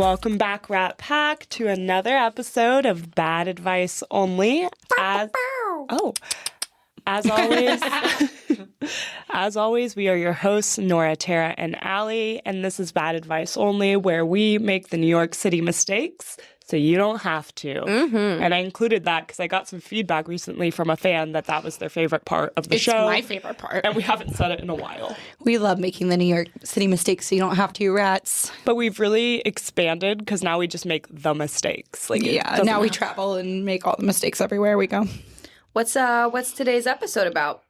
Welcome back, Rat Pack, to another episode of Bad Advice Only. As always, as always, we are your hosts, Nora, Tara, and Allie, and this is Bad Advice Only, where we make the New York City mistakes so you don't have to. Mm-hmm. And I included that because I got some feedback recently from a fan that was their favorite part of the show. It's my favorite part. And we haven't said it in a while. We love making the New York City mistakes so you don't have to, rats. But we've really expanded because now we just make the mistakes. Now we travel and make all the mistakes everywhere we go. What's today's episode about?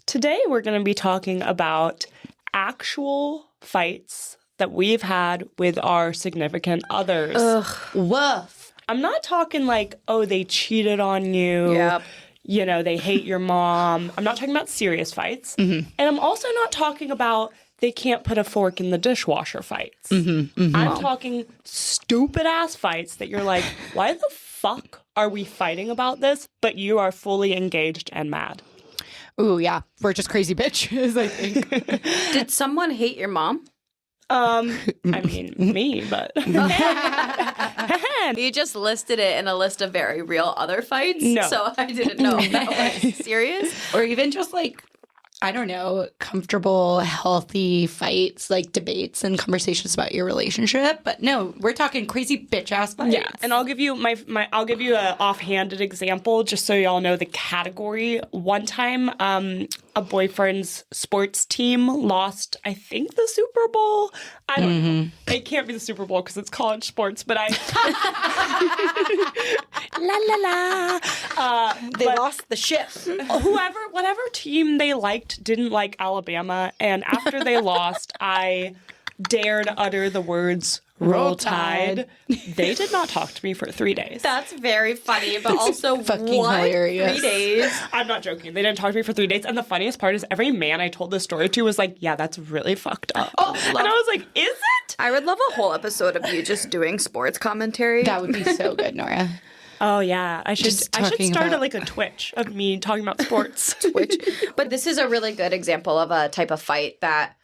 Today we're going to be talking about actual fights that we've had with our significant others. Ugh, woof. I'm not talking like, oh, they cheated on you. Yep. You know, they hate your mom. I'm not talking about serious fights. Mm-hmm. And I'm also not talking about they can't put a fork in the dishwasher fights. Mm-hmm. Mm-hmm. I'm talking stupid ass fights that you're like, why the fuck are we fighting about this? But you are fully engaged and mad. Ooh, yeah. We're just crazy bitches, I think. Did someone hate your mom? I mean, me, but... You just listed it in a list of very real other fights. No. So I didn't know if that was serious. Or even just like, I don't know, comfortable, healthy fights, like debates and conversations about your relationship. But no, we're talking crazy bitch-ass fights. Yeah, and I'll give you I'll give you an offhanded example just so y'all know the category. One time, a boyfriend's sports team lost, I think, the Super Bowl. I don't know. It can't be the Super Bowl because it's college sports, but They lost the ship. Whatever team they liked didn't like Alabama, and after they lost, I dared utter the words "Roll Tide." They did not talk to me for 3 days. That's very funny, but also fucking what? hilarious. 3 days? I'm not joking. They didn't talk to me for 3 days. And the funniest part is every man I told this story to was like, yeah, that's really fucked up. And I was like, is it? I would love a whole episode of you just doing sports commentary. That would be so good, Nora. Oh, yeah. I should start a Twitch of me talking about sports. Twitch. But this is a really good example of a type of fight that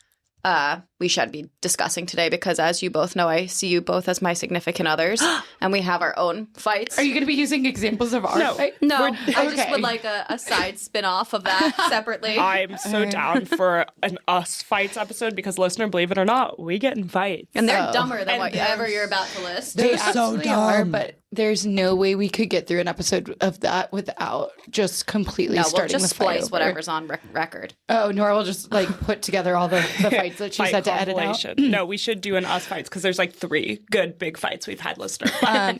we should be discussing today because, as you both know, I see you both as my significant others, and we have our own fights. Are you going to be using examples of our fight? No, I just would like a side spin-off of that separately. I'm so down for an us fights episode because, listener, believe it or not, we get in fights. And they're dumber than whatever you're about to list. They so dumb. But there's no way we could get through an episode of that without just completely starting we'll just the fight splice whatever's on record. Oh, Nora will just put together all the fights that she said to edit out. No, we should do an us fights because there's 3 good big fights we've had, listener.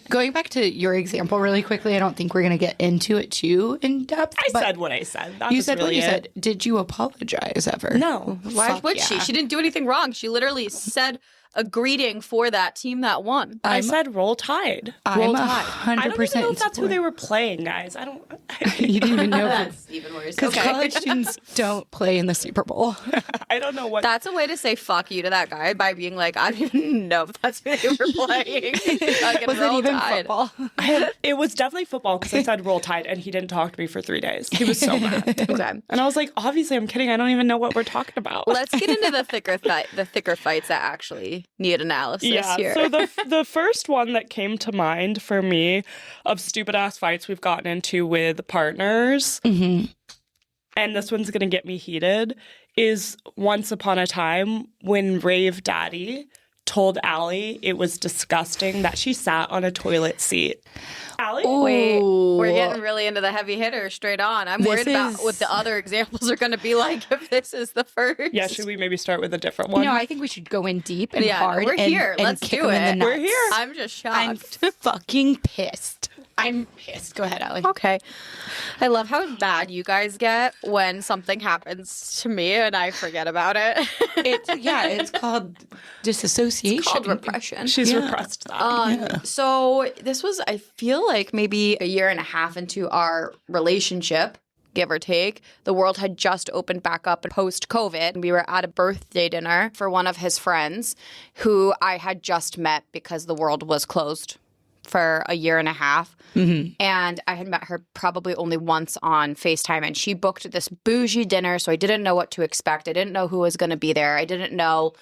Going back to your example really quickly, I don't think we're going to get into it too in depth. I said what I said. You said what you said. Did you apologize ever? No. Why would she? She didn't do anything wrong. She literally said a greeting for that team that won. I said Roll Tide. I'm 100% I don't even know if that's who they were playing, guys. You didn't even know. That's even worse. Because college students don't play in the Super Bowl. I don't know what. That's a way to say fuck you to that guy by being like, I don't even know if that's who they were playing. Was it even football? It was definitely football because I said Roll Tide and he didn't talk to me for 3 days. He was so mad. Okay. And I was like, obviously I'm kidding. I don't even know what we're talking about. Let's get into the thicker fights that actually need analysis here. So the first one that came to mind for me of stupid ass fights we've gotten into with partners, and this one's gonna get me heated, is once upon a time when Rave Daddy told Allie it was disgusting that she sat on a toilet seat. Allie? Wait, we're getting really into the heavy hitter straight on. I'm worried about what the other examples are going to be like if this is the first. Yeah, should we maybe start with a different one? No, I think we should go in deep and hard. We're here. Let's kick do them it. in the nuts. We're here. I'm just shocked. I'm fucking pissed. I'm pissed. Go ahead, Allie. Okay. I love how bad you guys get when something happens to me and I forget about it. It's called disassociation. It's called repression. She's repressed that. So this was, I feel like, maybe a year and a half into our relationship, give or take. The world had just opened back up post-COVID. And we were at a birthday dinner for one of his friends who I had just met because the world was closed for a year and a half. Mm-hmm. And I had met her probably only once on FaceTime. And she booked this bougie dinner, so I didn't know what to expect. I didn't know who was going to be there. I didn't know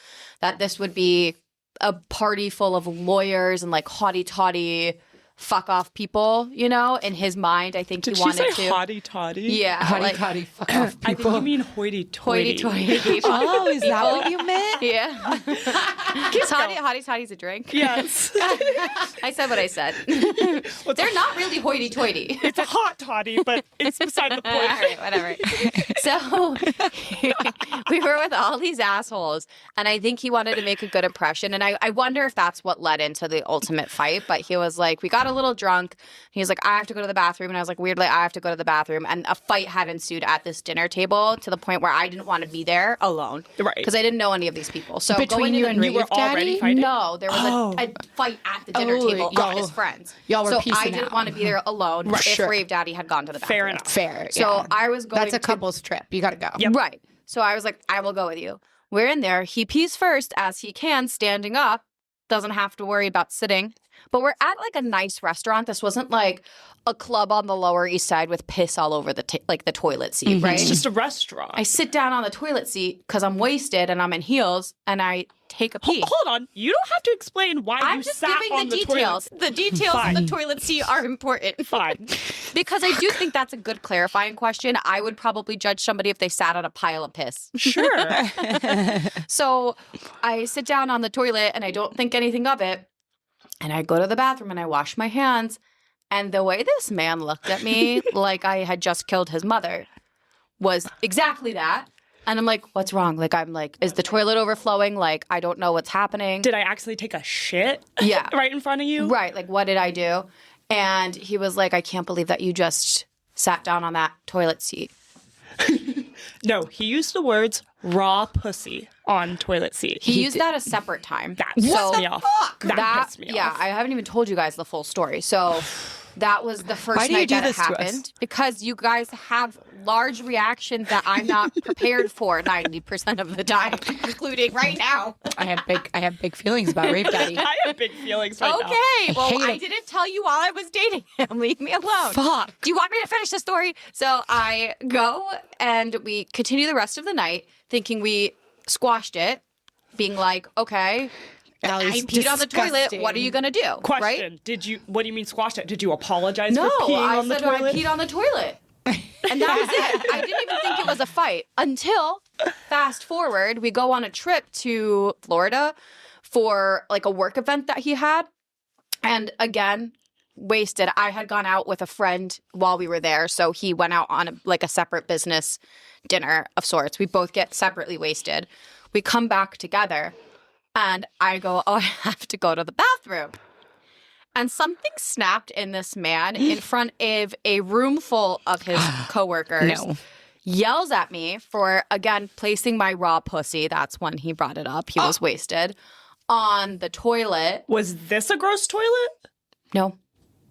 that this would be a party full of lawyers and like haughty-taughty fuck off people, you know? In his mind, I think Did he wanted she say to. hotty-totty? Yeah. Hotty-totty fuck off I people. think you mean hoity-toity. Hoity-toity people. Oh, is that what you meant? Yeah. Hotty-totty's a drink. Yes. I said what I said. They're not really hoity-toity. It's a hot toddy, but it's beside the All point. right, whatever. So we were with all these assholes, and I think he wanted to make a good impression. And I wonder if that's what led into the ultimate fight. But he was like, we got a little drunk. He was like, I have to go to the bathroom. And I was like, weirdly, I have to go to the bathroom. And a fight had ensued at this dinner table to the point where I didn't want to be there alone. Right. Because I didn't know any of these people. So Between going you into and the- You were Rave Daddy? already fighting? No, there was a fight at the dinner Oh, table y'all- of his friends. y'all were so I piecing didn't out. want to be there alone if Sure. Rave Daddy had gone to the bathroom. Fair enough. Fair. So yeah. I was going That's a to couple's trip. You got to go. Yep. Right. So I was like, I will go with you. We're in there. He pees first as he can, standing up. Doesn't have to worry about sitting. But we're at like a nice restaurant. This wasn't like a club on the Lower East Side with piss all over the the toilet seat, right? It's just a restaurant. I sit down on the toilet seat because I'm wasted and I'm in heels, and I take a pee. Hold on. You don't have to explain why I'm you just sat giving on the toilet. details. The details of the Fine. toilet seat are important. Fine. Because I do think that's a good clarifying question. I would probably judge somebody if they sat on a pile of piss. Sure. So I sit down on the toilet and I don't think anything of it. And I go to the bathroom and I wash my hands. And the way this man looked at me like I had just killed his mother was exactly that. And I'm like, what's wrong? Like, I'm like, is the toilet overflowing? Like, I don't know what's happening. Did I actually take a shit? Yeah. Right in front of you? Right. Like, what did I do? And he was like, I can't believe that you just sat down on that toilet seat. No, he used the words raw pussy on toilet seat. He used that a separate time. That pissed me off. That pissed me yeah, off. I haven't even told you guys the full story. So that was the first Why do you night do that it this to us? happened. Because you guys have large reactions that I'm not prepared for 90% of the time, including right now. I have big feelings about Rave Daddy. I have big feelings right now. Okay, well, hate I it. didn't tell you while I was dating him. Leave me alone. Fuck. Do you want me to finish the story? So I go and we continue the rest of the night thinking we squashed it, being like, okay, I Allie's peed on the toilet. disgusting. What are you going to do? Question. Right? What do you mean squashed it? Did you apologize No, for peeing I on the said toilet? I peed on the toilet. And that was it. I didn't even think it was a fight until fast forward, we go on a trip to Florida for like a work event that he had. And again, wasted. I had gone out with a friend while we were there. So he went out on a separate business dinner of sorts. We both get separately wasted. We come back together and I go, oh, I have to go to the bathroom. And something snapped in this man in front of a room full of his coworkers. No. Yells at me for, again, placing my raw pussy. That's when he brought it up. He was wasted. On the toilet. Was this a gross toilet? No.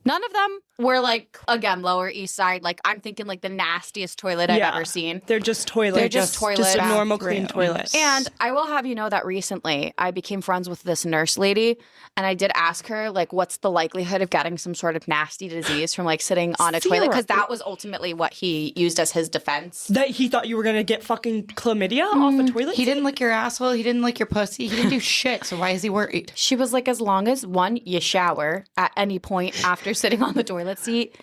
None of them were like, again, Lower East Side. Like, I'm thinking like the nastiest toilet I've ever seen. They're just toilets. They're just toilets. Just a normal clean Bathroom. toilet. And I will have you know that recently I became friends with this nurse lady, and I did ask her, like, what's the likelihood of getting some sort of nasty disease from, like, sitting on a toilet? Because that was ultimately what he used as his defense. That he thought you were going to get fucking chlamydia off a toilet He seat? didn't lick your asshole. He didn't lick your pussy. He didn't do shit. So why is he worried? She was like, as long as, one, you shower at any point after sitting on the toilet seat,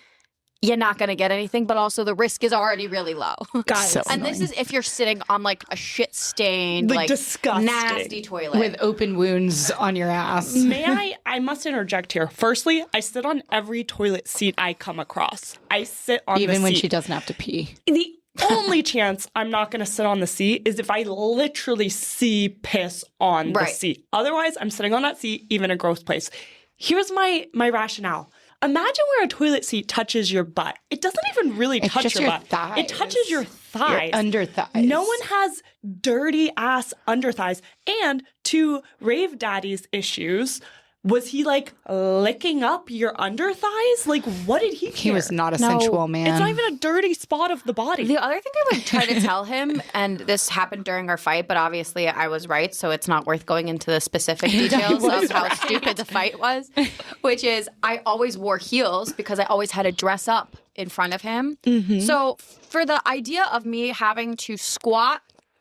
you're not going to get anything, but also the risk is already really low. Guys. So And this is if you're sitting on, like, a shit-stained, Like, like, disgusting. nasty toilet. With open wounds on your ass. May I must interject here. Firstly, I sit on every toilet seat I come across. I sit on Even the when seat. she doesn't have to pee. The only chance I'm not going to sit on the seat is if I literally see piss on the Right. seat. Otherwise, I'm sitting on that seat, even a gross place. Here's my rationale. Imagine where a toilet seat touches your butt. It doesn't even really It's touch just your your butt. thighs. It touches your thighs. Your under thighs. No one has dirty ass under thighs. And to Rave Daddy's issues, was he like licking up your under thighs? Like, what did he care? He was not a sensual man. It's not even a dirty spot of the body. The other thing I would try to tell him, and this happened during our fight, but obviously I was right, so it's not worth going into the specific details of how stupid the fight was, which is I always wore heels because I always had to dress up in front of him. So for the idea of me having to squat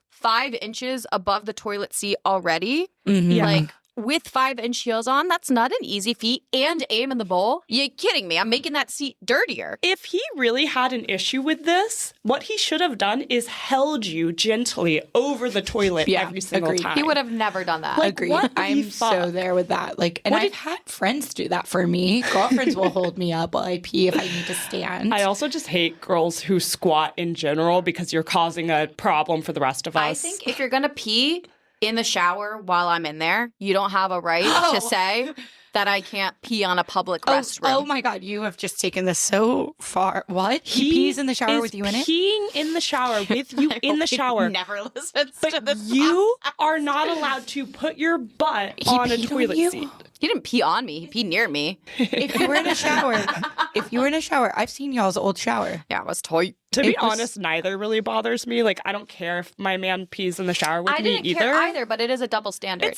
5 inches above the toilet seat already, like with 5-inch heels on. That's not an easy feat. And aim in the bowl. You kidding me? I'm making that seat dirtier. If he really had an issue with this, what he should have done is held you gently over the toilet every single agreed. time. He would have never done that. Like, Agreed. what the I'm fuck? so there with that. Like, and I've had friends do that for me. Girlfriends will hold me up while I pee if I need to stand. I also just hate girls who squat in general because you're causing a problem for the rest of us. I think if you're going to pee in the shower while I'm in there, you don't have a right to say that I can't pee on a public restroom. Oh my God, you have just taken this so far. What? He pees in the shower with you in it? Peeing in the shower with you in the shower. Never listens to this. You are not allowed to put your butt on a peed on toilet you? seat. He didn't pee on me. He peed near me. If you were in a shower, I've seen y'all's old shower. Yeah, it was tight. To be honest, neither really bothers me. Like, I don't care if my man pees in the shower with I me didn't care either. either, but it is a double standard.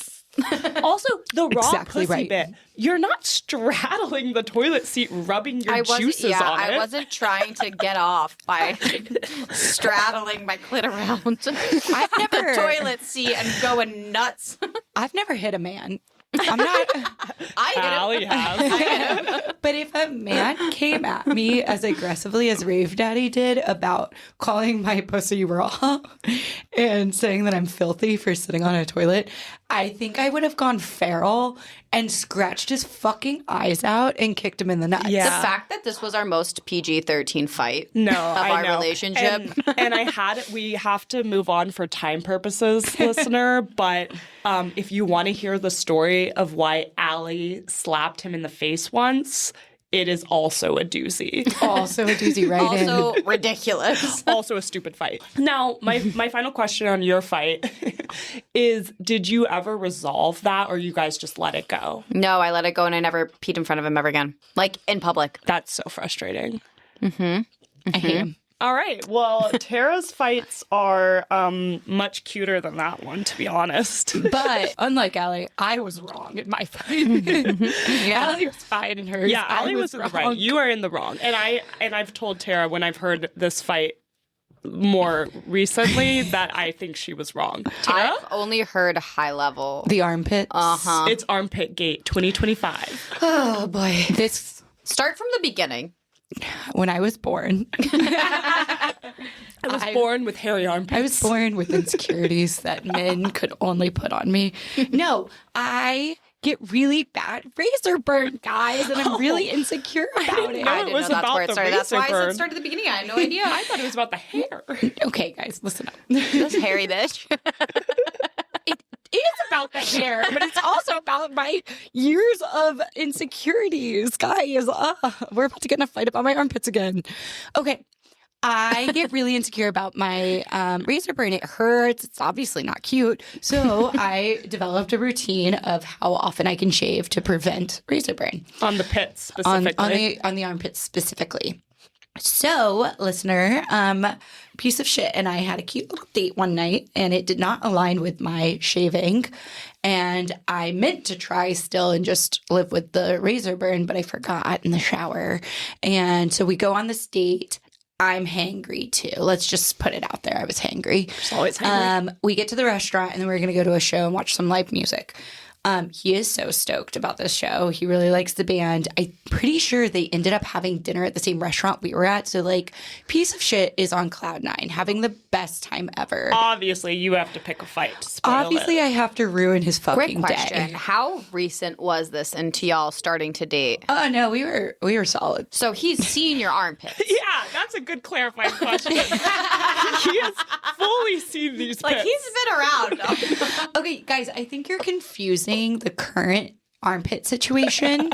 Also, the raw Exactly pussy right. bit. You're not straddling the toilet seat, rubbing your juices on it. I wasn't trying to get off by straddling my clit around I've never, the toilet seat and going nuts. I've never hit a man. I'm not. Allie has. But if a man came at me as aggressively as Rave Daddy did about calling my pussy raw and saying that I'm filthy for sitting on a toilet, I think I would have gone feral and scratched his fucking eyes out and kicked him in the nuts. Yeah. The fact that this was our most PG-13 fight No, of I our know. relationship. And we have to move on for time purposes, listener. But if you want to hear the story of why Allie slapped him in the face once, it is also a doozy. Also a doozy, right? Also ridiculous. Also a stupid fight. Now, my final question on your fight is, did you ever resolve that or you guys just let it go? No, I let it go and I never peed in front of him ever again. Like in public. That's so frustrating. I hate him. All right. Well, Tara's fights are much cuter than that one, to be honest. But unlike Allie, I was wrong in my fight. Allie was fine in hers. Yeah, I Allie was in the right. You are in the wrong. And I've told Tara when I've heard this fight more recently that I think she was wrong. Tara? I've only heard high level. The armpits. It's Armpit Gate 2025. Oh boy. This Start from the beginning. when I was born. I was born with hairy armpits. I was born with insecurities that men could only put on me. No, I get really bad razor burn, guys, and I'm really insecure about it. know I it didn't was know that's about where it the started. That's why I razor said burn. start at the beginning. I had no idea. I thought it was about the hair. Okay, guys, listen up. This hairy bitch. It is about the hair, but it's also about my years of insecurities. Guys, we're about to get in a fight about my armpits again. Okay. I get really insecure about my razor burn. It hurts. It's obviously not cute. So I developed a routine of how often I can shave to prevent razor burn. On the pits, specifically. On the armpits specifically. So, listener, piece of shit and I had a cute little date one night and it did not align with my shaving. And I meant to try still and just live with the razor burn, but I forgot in the shower. And so we go on this date. I'm hangry too. Let's just put it out there. I was hangry. Just always hangry. We get to the restaurant and then we're going to go to a show and watch some live music. He is so stoked about this show. He really likes the band. I'm pretty sure they ended up having dinner at the same restaurant we were at. So, like, piece of shit is on cloud nine, having the best time ever. Obviously, you have to pick a fight to spoil Obviously, it. I have to ruin his Great fucking question. day. How recent was this into y'all starting to date? Oh no, we were solid. So he's seen your armpits. Yeah, that's a good clarifying question. He has fully seen these Like pits. he's been around. Okay, guys, I think you're confusing the current armpit situation,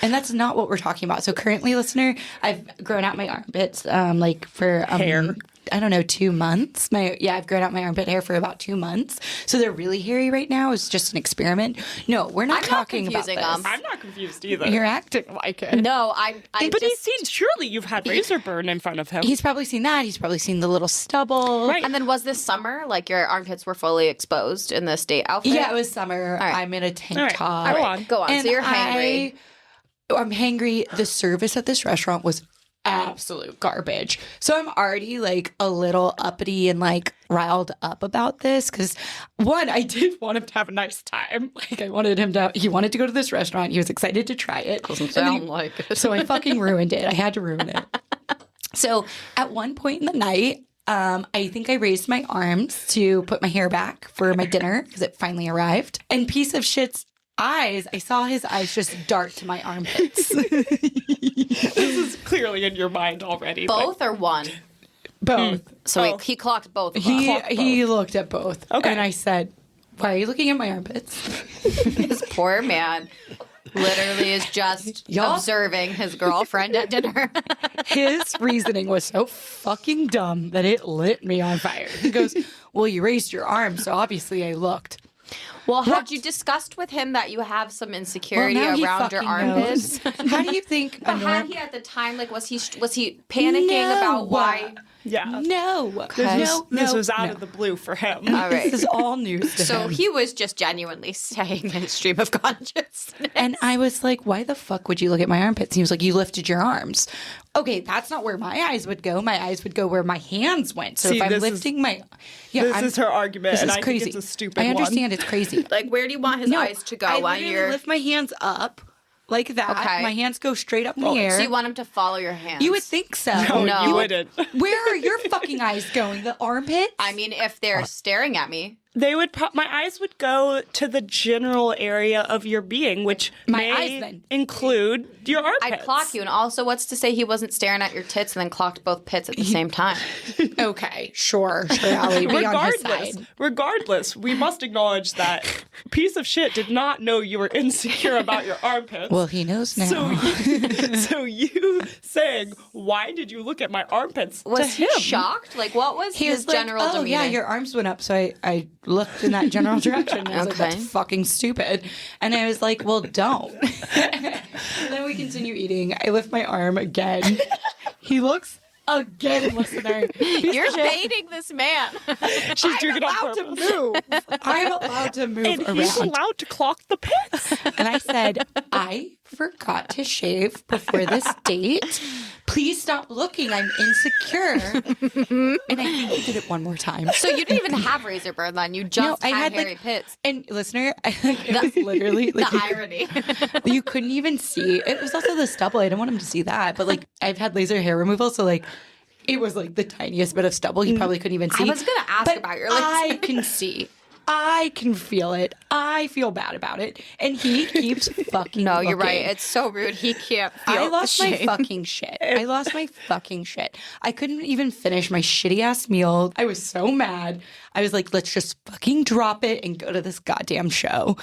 and that's not what we're talking about. So currently, listener, I've grown out my armpits like for Hair. I don't know, 2 months. I've grown out my armpit hair for about 2 months. So they're really hairy right now. It's just an experiment. No, we're not I'm not talking about confusing this. them. I'm not confused either. You're acting like it. No, I but he's just, seen, surely you've had razor burn in front of him. He's probably seen that. He's probably seen the little stubble. Right. And then was this summer? Like your armpits were fully exposed in this date outfit? Yeah, it was summer. right. I'm in a tank All right. top. Go on. Go on. And So you're hangry. I'm hangry. The service at this restaurant was absolute garbage. So I'm already like a little uppity and like riled up about this because one, I did want him to have a nice time. Like I wanted him to, he wanted to go to this restaurant. He was excited to try it. Doesn't sound like it. So I fucking ruined it. I had to ruin it. So at one point in the night, I think I raised my arms to put my hair back for my dinner because it finally arrived. And piece of shit's eyes, I saw his eyes just dart to my armpits. This is clearly in your mind already. Both or one? Both. So he clocked both. He looked at both. Okay. And I said, why are you looking at my armpits? This poor man literally is just observing his girlfriend at dinner. His reasoning was so fucking dumb that it lit me on fire. He goes, well, you raised your arm, so obviously I looked. Well, had you discussed with him that you have some insecurity now he around your fucking armpits? How do you think? But had he at the time, like, was he panicking about why? Yeah. No. This was out of the blue for him. All right. This is all news to So him. he was just genuinely saying his stream of consciousness. And I was like, why the fuck would you look at my armpits? He was like, you lifted your arms. Okay, that's not where my eyes would go. My eyes would go where my hands went. So See, if I'm this lifting my... This is her argument, This and is I crazy. think it's a stupid I one. understand it's crazy. Like, where do you want his eyes to go I while literally you're... lift my hands up like that. Okay. My hands go straight up in the air. So you want him to follow your hands? You would think so. No. You wouldn't. Where are your fucking eyes going? The armpits? I mean, if they're staring at me. They would. My eyes would go to the general area of your being, which My may eyes, then. include your armpits. I'd clock you. And also, what's to say he wasn't staring at your tits and then clocked both pits at the same time? Okay, sure, Allie, be on his side. Regardless, we must acknowledge that piece of shit did not know you were insecure about your armpits. Well, he knows now. So you saying, why did you look at my armpits? Was he shocked? Like, what was He his was like, general oh, demeanor? yeah, your arms went up. So I looked in that general direction. And I was like, Okay. that's fucking stupid. And I was like, well, don't. And then we continue eating. I lift my arm again. He looks again, listener. You're baiting this man. She's doing it on allowed to purpose. move. I'm allowed to move And around. he's allowed to clock the pits. And I said, I forgot to shave before this date. Please stop looking. I'm insecure. And I think he did it one more time. So you didn't even have razor burn then. You just I had had hairy pits. And listener, it was literally like The irony. you couldn't even see. It was also the stubble. I didn't want him to see that. But like I've had laser hair removal, so like it was like the tiniest bit of stubble. He probably couldn't even see. I was gonna ask But about your laser. I can see. I can feel it. I feel bad about it. And he keeps fucking No, you're looking. right. It's so rude. He can't feel I lost the my shame. fucking shit. I lost my fucking shit. I couldn't even finish my shitty ass meal. I was so mad. I was like, let's just fucking drop it and go to this goddamn show.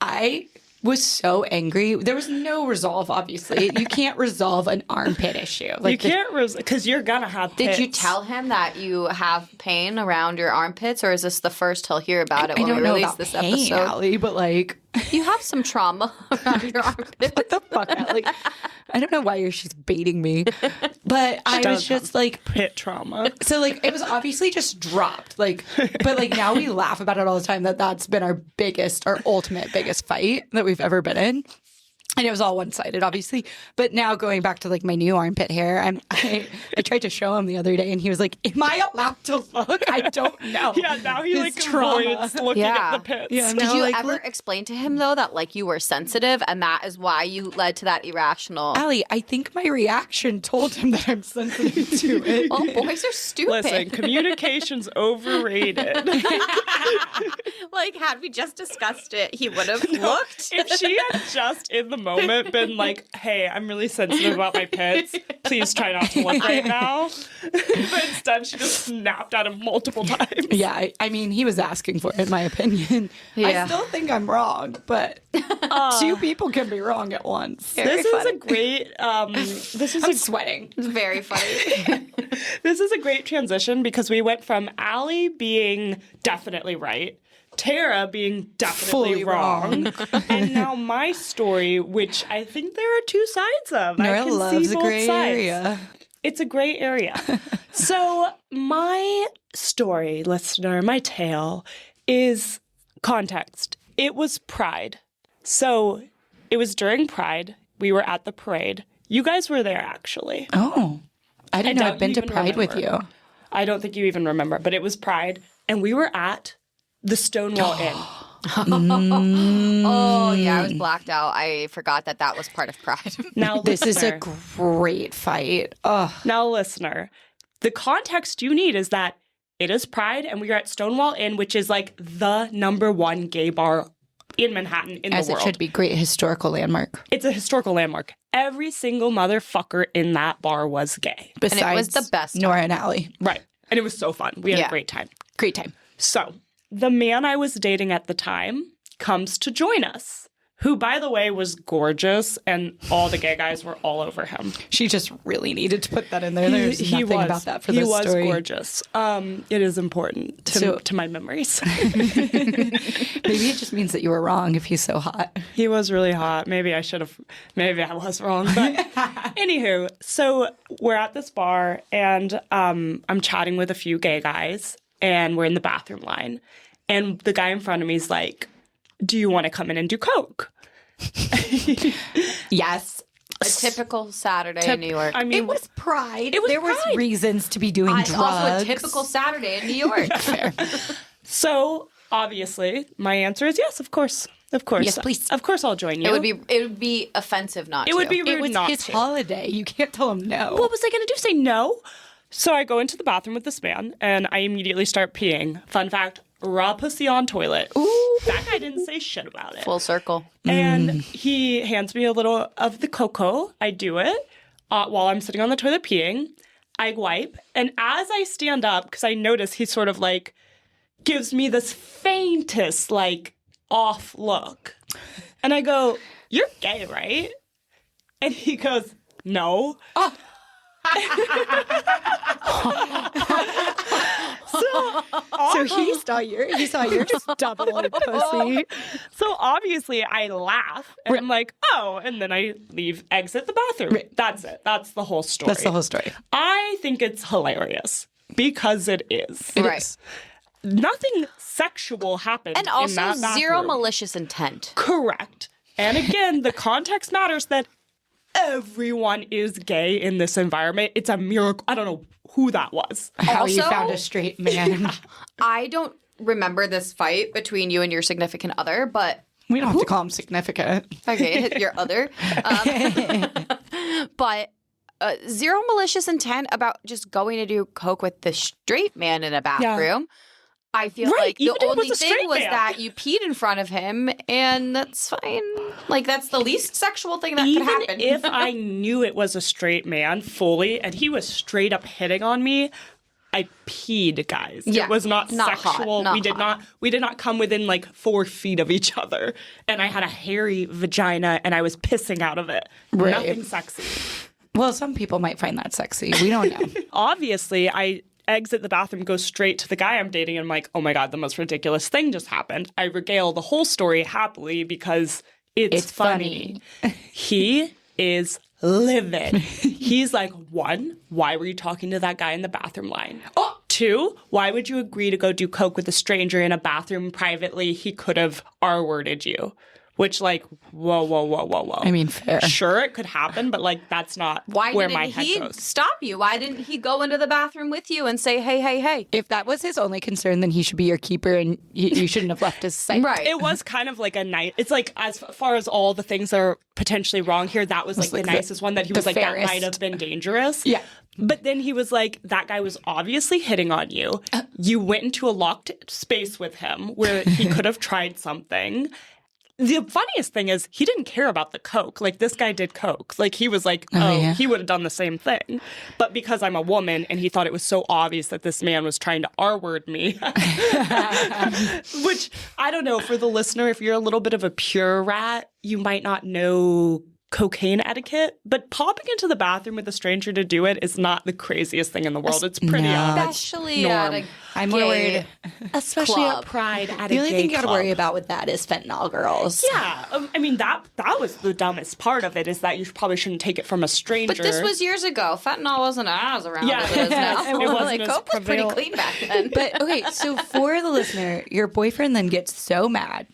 I was so angry. There was no resolve, obviously. You can't resolve an armpit issue. You can't, because you're gonna have pits. Did you tell him that you have pain around your armpits, or is this the first he'll hear about it I when we don't know release about this pain, episode? Allie, but like... You have some trauma around your armpits. What the fuck, Allie? I don't know why she's baiting me. But I was just like... pit trauma? So like it was obviously just dropped. Like, but like now we laugh about it all the time that's been our ultimate biggest fight that we've ever been in. And it was all one-sided, obviously. But now going back to like my new armpit hair, I tried to show him the other day, and he was like, "Am I allowed to look? I don't know." Yeah, now he His like trauma. avoids looking Yeah. at the pits. Yeah, Did now, you like, ever look- explain to him, though, that like you were sensitive and that is why you led to that irrational? Allie, I think my reaction told him that I'm sensitive to it. Well, boys are stupid. Listen, communication's overrated. Like, had we just discussed it, he would have looked. If she had just in the moment been like, hey, I'm really sensitive about my pits, please try not to look right now. But instead, she just snapped at him multiple times. Yeah, I mean, he was asking for it, in my opinion. Yeah. I still think I'm wrong, but two people can be wrong at once. This is a great, this is I'm a sweating. It's very funny. This is a great transition because we went from Allie being definitely right, Tara being definitely Fully wrong, and now my story, which I think there are two sides of. I Nora can loves see a both gray sides. area. It's a gray area. So my story, listener, my tale is context. It was Pride. So it was during Pride. We were at the parade. You guys were there, actually. Oh. I didn't know I'd been to even Pride with remember. you. I don't think you even remember, but it was Pride, and we were at the Stonewall Inn. Oh, yeah, I was blacked out. I forgot that was part of Pride. Now, This is a listener, great fight. Oh, now, listener, the context you need is that it is Pride, and we are at Stonewall Inn, which is like the #1 gay bar in Manhattan in as the it world. should be. Great historical landmark. It's a historical landmark. Every single motherfucker in that bar was gay. Besides And it was the best time. Nora and Allie. Right. And it was so fun. We had Yeah. a great time. Great time. So the man I was dating at the time comes to join us, who, by the way, was gorgeous, and all the gay guys were all over him. She just really needed to put that in there. There's nothing about that for this story. He was gorgeous. It is important to my memories. Maybe it just means that you were wrong if he's so hot. He was really hot. Maybe I was wrong. But anywho, so we're at this bar, and I'm chatting with a few gay guys, and we're in the bathroom line. And the guy in front of me is like, do you want to come in and do coke? Yes. A typical Saturday in New York. I mean, It was Pride. It was there was Pride. reasons to be doing drugs. Also a typical Saturday in New York. Fair. so obviously my answer is yes, of course. Of course. Yes, please. Of course I'll join you. It would be offensive not to. It would be rude It was not his to. holiday. You can't tell him no. What was I going to do? Say no? So I go into the bathroom with this man, and I immediately start peeing. Fun fact, raw pussy on toilet. Ooh. That guy didn't say shit about it. Full circle. And he hands me a little of the cocoa. I do it while I'm sitting on the toilet peeing. I wipe. And as I stand up, because I notice he sort of like gives me this faintest like off look. And I go, you're gay, right? And he goes, no. Oh. So he saw your double pussy. So obviously I laugh and I'm like, oh, and then I exit the bathroom. Right. That's it. That's the whole story. That's the whole story. I think it's hilarious because it is. It Right. is. Nothing sexual happened And in also that zero bathroom. malicious intent. Correct. And again, the context matters that everyone is gay in this environment. It's a miracle. I don't know who that was. How you Also- found a straight man. I don't remember this fight between you and your significant other, but We don't have to call him significant. okay, your other. But zero malicious intent about just going to do coke with the straight man in a bathroom. I feel Right, like the even if it only was a thing straight was man. that you peed in front of him, and that's fine. Like, that's the least sexual thing that Even could happen. if I knew it was a straight man fully and he was straight up hitting on me, I peed, guys. Yeah, it was not not hot, sexual. not we did not come within like 4 feet of each other. And I had a hairy vagina and I was pissing out of it. Right. Nothing sexy. Well, some people might find that sexy. We don't know. Obviously, I exit the bathroom, go straight to the guy I'm dating, and I'm like, oh my God, the most ridiculous thing just happened. I regale the whole story happily because it's funny. He is livid. He's like, 1, why were you talking to that guy in the bathroom line? 2, why would you agree to go do coke with a stranger in a bathroom privately? He could have R-worded you. Which, like, whoa. I mean, fair. Sure, it could happen, but, like, that's not Why where didn't my head he goes. stop you? Why didn't he go into the bathroom with you and say, hey? If that was his only concern, then he should be your keeper and you shouldn't have left his sight. Right. It was kind of like a nice. It's like as far as all the things that are potentially wrong here, that was like like the nicest one that he the was like that fairest. might have been dangerous. Yeah. But then he was like, that guy was obviously hitting on you. You went into a locked space with him where he could have tried something. The funniest thing is he didn't care about the coke. Like, this guy did coke. Like, he was like, yeah. he would have done the same thing. But because I'm a woman and he thought it was so obvious that this man was trying to R-word me, which, I don't know, for the listener, if you're a little bit of a pure rat, you might not know cocaine etiquette, but popping into the bathroom with a stranger to do it is not the craziest thing in the world. It's pretty No. odd. Especially norm. at a I'm more gay worried. Especially club. at Pride at The a only gay thing you got to club. worry about with that is fentanyl girls. Yeah, I mean that was the dumbest part of it is that you probably shouldn't take it from a stranger. But this was years ago. Fentanyl wasn't as around Yeah, as it is now. it wasn't like, as coke was pretty prevalent. clean back then. But okay, so for the listener, your boyfriend then gets so mad.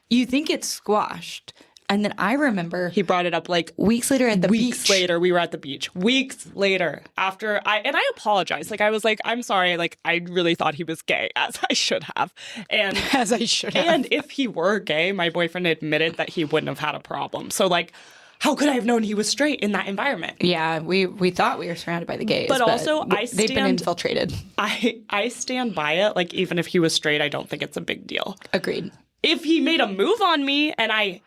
You think it's squashed. And then I remember He brought it up like weeks later at the weeks beach. later. We were at the beach. Weeks later, after I apologized. Like I was like, I'm sorry. Like I really thought he was gay, as I should have. And As I should have. and if he were gay, my boyfriend admitted that he wouldn't have had a problem. So like, how could I have known he was straight in that environment? Yeah, we thought we were surrounded by the gays. But also, they've been infiltrated. I stand by it. Like even if he was straight, I don't think it's a big deal. Agreed. If he made a move on me and I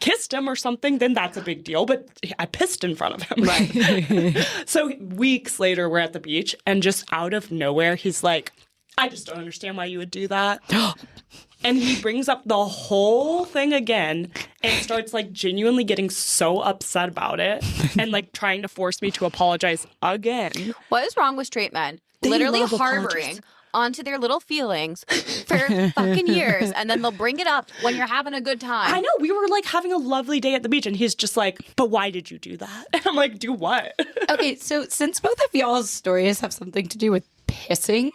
kissed him or something, then that's a big deal. But I pissed in front of him. Right. So weeks later, we're at the beach, and just out of nowhere, he's like, I just don't understand why you would do that. And he brings up the whole thing again and starts like genuinely getting so upset about it and like trying to force me to apologize again. What is wrong with straight men? They Literally love harboring apologies. onto their little feelings for fucking years, and then they'll bring it up when you're having a good time. I know, we were like having a lovely day at the beach, and he's just like, but why did you do that? And I'm like, do what? Okay, so since both of y'all's stories have something to do with pissing,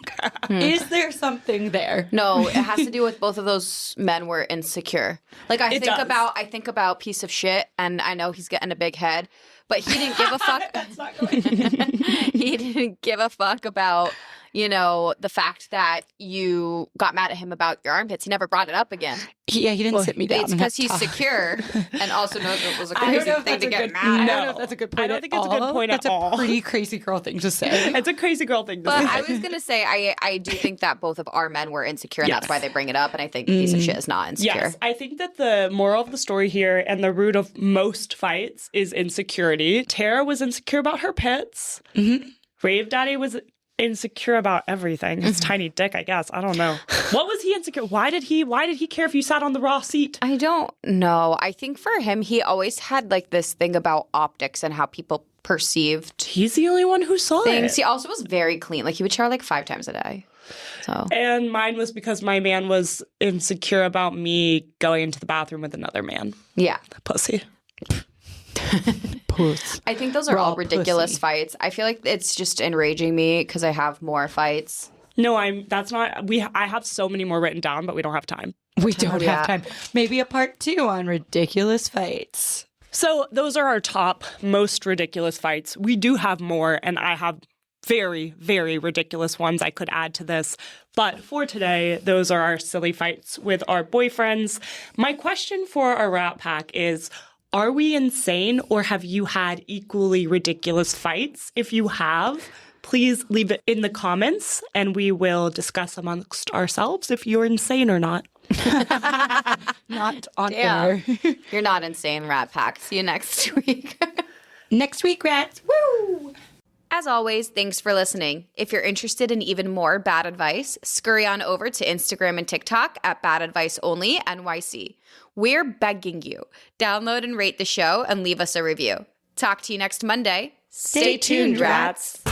is there something there? No, it has to do with both of those men were insecure. Like I think about piece of shit, and I know he's getting a big head, but he didn't give a fuck. That's not going. He didn't give a fuck about, you know, the fact that you got mad at him about your armpits. He never brought it up again. Yeah, he didn't sit me down. It's because he's secure and also knows it was a I don't crazy know if thing that's to a get good. mad I at. don't know if that's a good point. I don't think it's a good point at all. That's a pretty crazy girl thing to say. It's a crazy girl thing to But say. I was going to say, I do think that both of our men were insecure, and Yes. that's why they bring it up. And I think piece of shit is not insecure. Yes, I think that the moral of the story here and the root of most fights is insecurity. Tara was insecure about her pits. Mm-hmm. Rave Daddy was insecure about everything. His tiny dick, I guess. I don't know. What was he insecure? Why did he care if you sat on the raw seat? I don't know. I think for him, he always had like this thing about optics and how people perceived He's the only one who saw things. it. He also was very clean. Like he would shower like 5 times a day. So And mine was because my man was insecure about me going into the bathroom with another man. yeah. Pussy. Puss. I think those are Raw all ridiculous pussy. fights. I feel like it's just enraging me because I have more fights. No, that's not. I have so many more written down, but we don't have time. We don't Yeah. have time. Maybe a part 2 on ridiculous fights. So those are our top most ridiculous fights. We do have more, and I have very, very ridiculous ones I could add to this. But for today, those are our silly fights with our boyfriends. My question for our Rat Pack is, are we insane, or have you had equally ridiculous fights? If you have, please leave it in the comments, and we will discuss amongst ourselves if you're insane or not. Not on Damn. air. You're not insane, Rat Pack. See you next week. Next week, rats. Woo! As always, thanks for listening. If you're interested in even more bad advice, scurry on over to Instagram and TikTok at BadAdviceOnlyNYC. We're begging you. Download and rate the show and leave us a review. Talk to you next Monday. Stay tuned, rats.